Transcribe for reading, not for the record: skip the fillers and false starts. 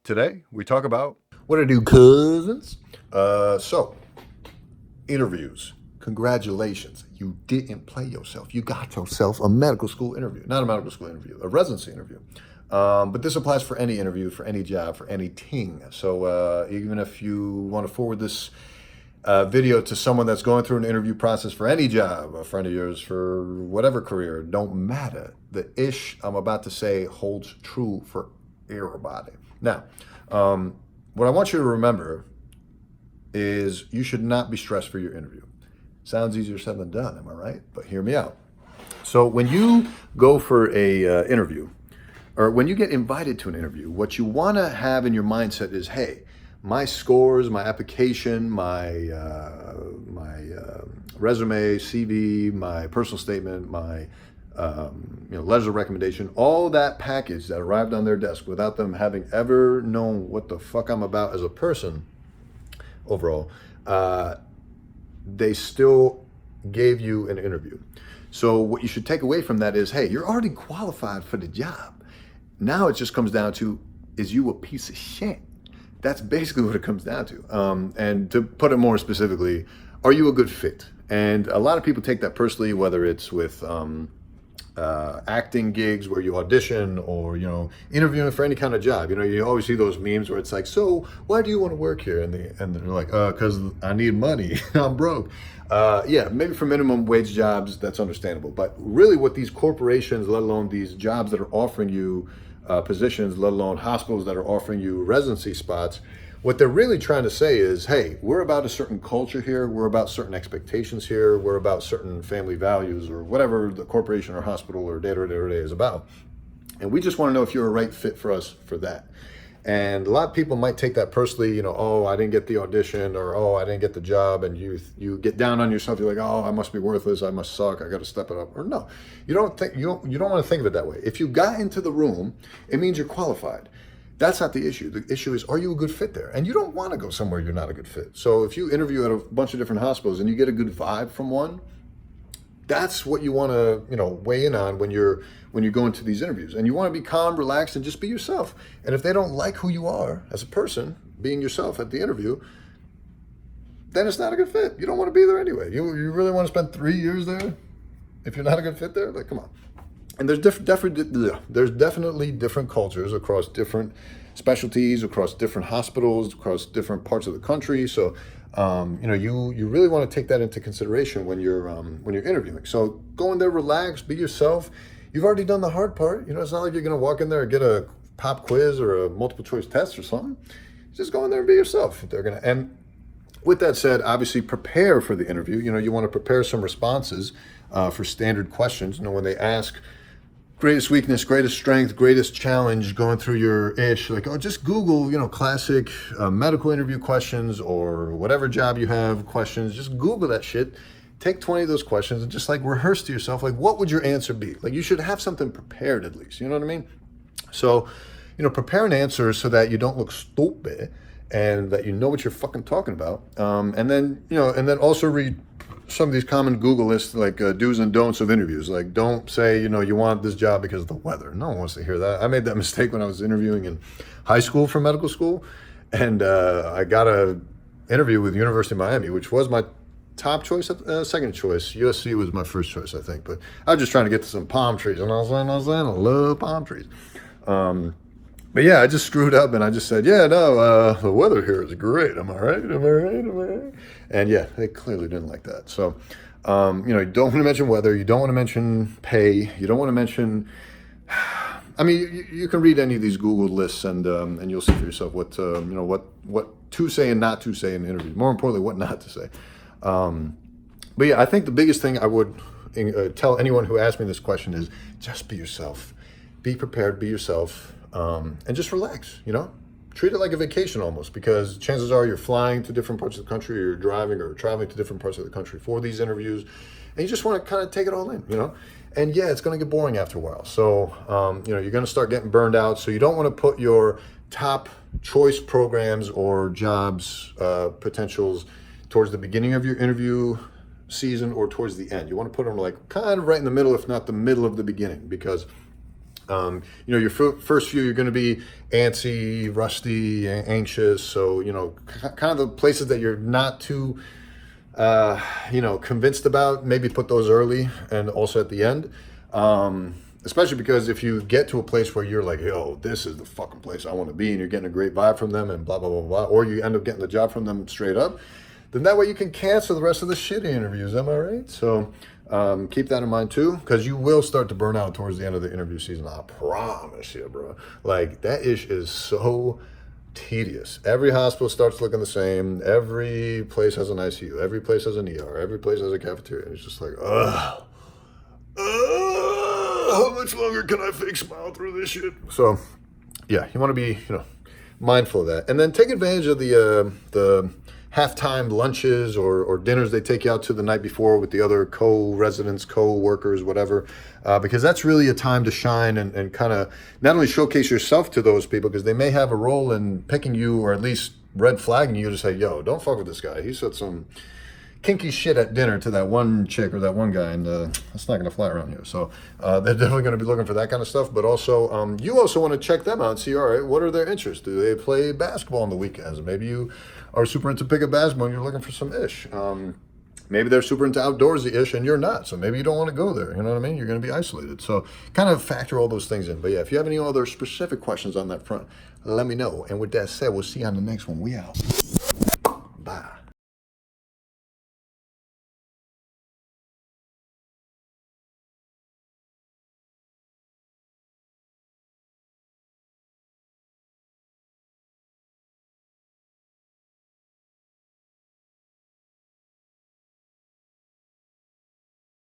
Today, we talk about what I do, cousins. Interviews. Congratulations. You didn't play yourself. You got yourself a medical school interview. Not a medical school interview, a residency interview. But this applies for any interview, for any job, for anything. So even if you want to forward this video to someone that's going through an interview process for any job, a friend of yours for whatever career, don't matter. The ish I'm about to say holds true for everybody. Now, what I want you to remember is you should not be stressed for your interview. Sounds easier said than done, am I right? But hear me out. So when you go for a interview, or when you get invited to an interview, what you want to have in your mindset is, hey, my scores, my application, my resume, CV, my personal statement, my letters of recommendation, all that package that arrived on their desk without them having ever known what the fuck I'm about as a person overall, they still gave you an interview. So what you should take away from that is, hey, you're already qualified for the job. Now it just comes down to, is you a piece of shit? That's basically what it comes down to. And to put it more specifically, are you a good fit? And a lot of people take that personally, whether it's with acting gigs where you audition or, interviewing for any kind of job. You always see those memes where it's like, so why do you want to work here? And they're like, because I need money. I'm broke. Yeah, maybe for minimum wage jobs, that's understandable. But really what these corporations, let alone these jobs that are offering you positions, let alone hospitals that are offering you residency spots, what they're really trying to say is, hey, we're about a certain culture here, we're about certain expectations here, we're about certain family values or whatever the corporation or hospital or day is about. And we just want to know if you're a right fit for us for that. And a lot of people might take that personally, oh, I didn't get the audition, or oh, I didn't get the job, and you get down on yourself. You're like, oh, I must be worthless, I must suck, I got to step it up. Or no, you don't want to think of it that way. If you got into the room, it means you're qualified. That's not the issue. The issue is, are you a good fit there? And you don't want to go somewhere you're not a good fit. So if you interview at a bunch of different hospitals and you get a good vibe from one, that's what you want to, weigh in on when you're going to these interviews. And you want to be calm, relaxed, and just be yourself. And if they don't like who you are as a person, being yourself at the interview, then it's not a good fit. You don't want to be there anyway. You really want to spend 3 years there if you're not a good fit there? Like, come on. And there's definitely different cultures across different specialties, across different hospitals, across different parts of the country. So, you really want to take that into consideration when you're interviewing. So go in there, relax, be yourself. You've already done the hard part. It's not like you're going to walk in there and get a pop quiz or a multiple choice test or something. Just go in there and be yourself. And with that said, obviously prepare for the interview. You want to prepare some responses for standard questions. When they ask greatest weakness, greatest strength, greatest challenge, going through your ish, like, oh, just Google, classic medical interview questions or whatever job you have questions. Just Google that shit. Take 20 of those questions and just like rehearse to yourself, like, what would your answer be? Like, you should have something prepared at least. You know what I mean? So, prepare an answer so that you don't look stupid and that you know what you're fucking talking about. And then also read some of these common Google lists, like do's and don'ts of interviews. Like, don't say, you want this job because of the weather. No one wants to hear that. I made that mistake when I was interviewing in high school for medical school. And I got a interview with University of Miami, which was my top choice, second choice. USC was my first choice, I think. But I was just trying to get to some palm trees. And I was saying, I love palm trees. But yeah, I just screwed up and I just said, yeah, no, the weather here is great. Am I right? And yeah, they clearly didn't like that. So, you don't want to mention weather. You don't want to mention pay. You don't want to mention, you can read any of these Google lists and you'll see for yourself what to say and not to say in the interview. More importantly, what not to say. But yeah, I think the biggest thing I would tell anyone who asks me this question is just be yourself. Be prepared, be yourself. And just relax, treat it like a vacation almost, because chances are you're flying to different parts of the country, or you're driving or traveling to different parts of the country for these interviews, and you just want to kind of take it all in, and yeah, it's going to get boring after a while. So, you're going to start getting burned out. So you don't want to put your top choice programs or jobs, potentials towards the beginning of your interview season or towards the end. You want to put them like kind of right in the middle, if not the middle of the beginning, because Your first few, you're going to be antsy, rusty, anxious. So, kind of the places that you're not too, convinced about, maybe put those early and also at the end. Especially because if you get to a place where you're like, yo, this is the fucking place I want to be, and you're getting a great vibe from them and blah, blah, blah, blah, or you end up getting the job from them straight up, then that way you can cancel the rest of the shitty interviews. Am I right? So keep that in mind too, because you will start to burn out towards the end of the interview season. I promise you, bro. Like, that ish is so tedious. Every hospital starts looking the same. Every place has an ICU. Every place has an ER. Every place has a cafeteria. And it's just like, ugh. How much longer can I fake smile through this shit? So, yeah, you want to be, mindful of that. And then take advantage of the halftime lunches or dinners they take you out to the night before with the other co-residents, co-workers, whatever, because that's really a time to shine and kind of not only showcase yourself to those people, because they may have a role in picking you or at least red flagging you to say, yo, don't fuck with this guy. He said some kinky shit at dinner to that one chick or that one guy, and that's not going to fly around here. So they're definitely going to be looking for that kind of stuff. But also, you also want to check them out and see, all right, what are their interests? Do they play basketball on the weekends? Maybe you are super into pickup basketball and you're looking for some ish. Maybe they're super into outdoorsy ish and you're not. So maybe you don't want to go there. You know what I mean? You're going to be isolated. So kind of factor all those things in. But yeah, if you have any other specific questions on that front, let me know. And with that said, we'll see you on the next one. We out.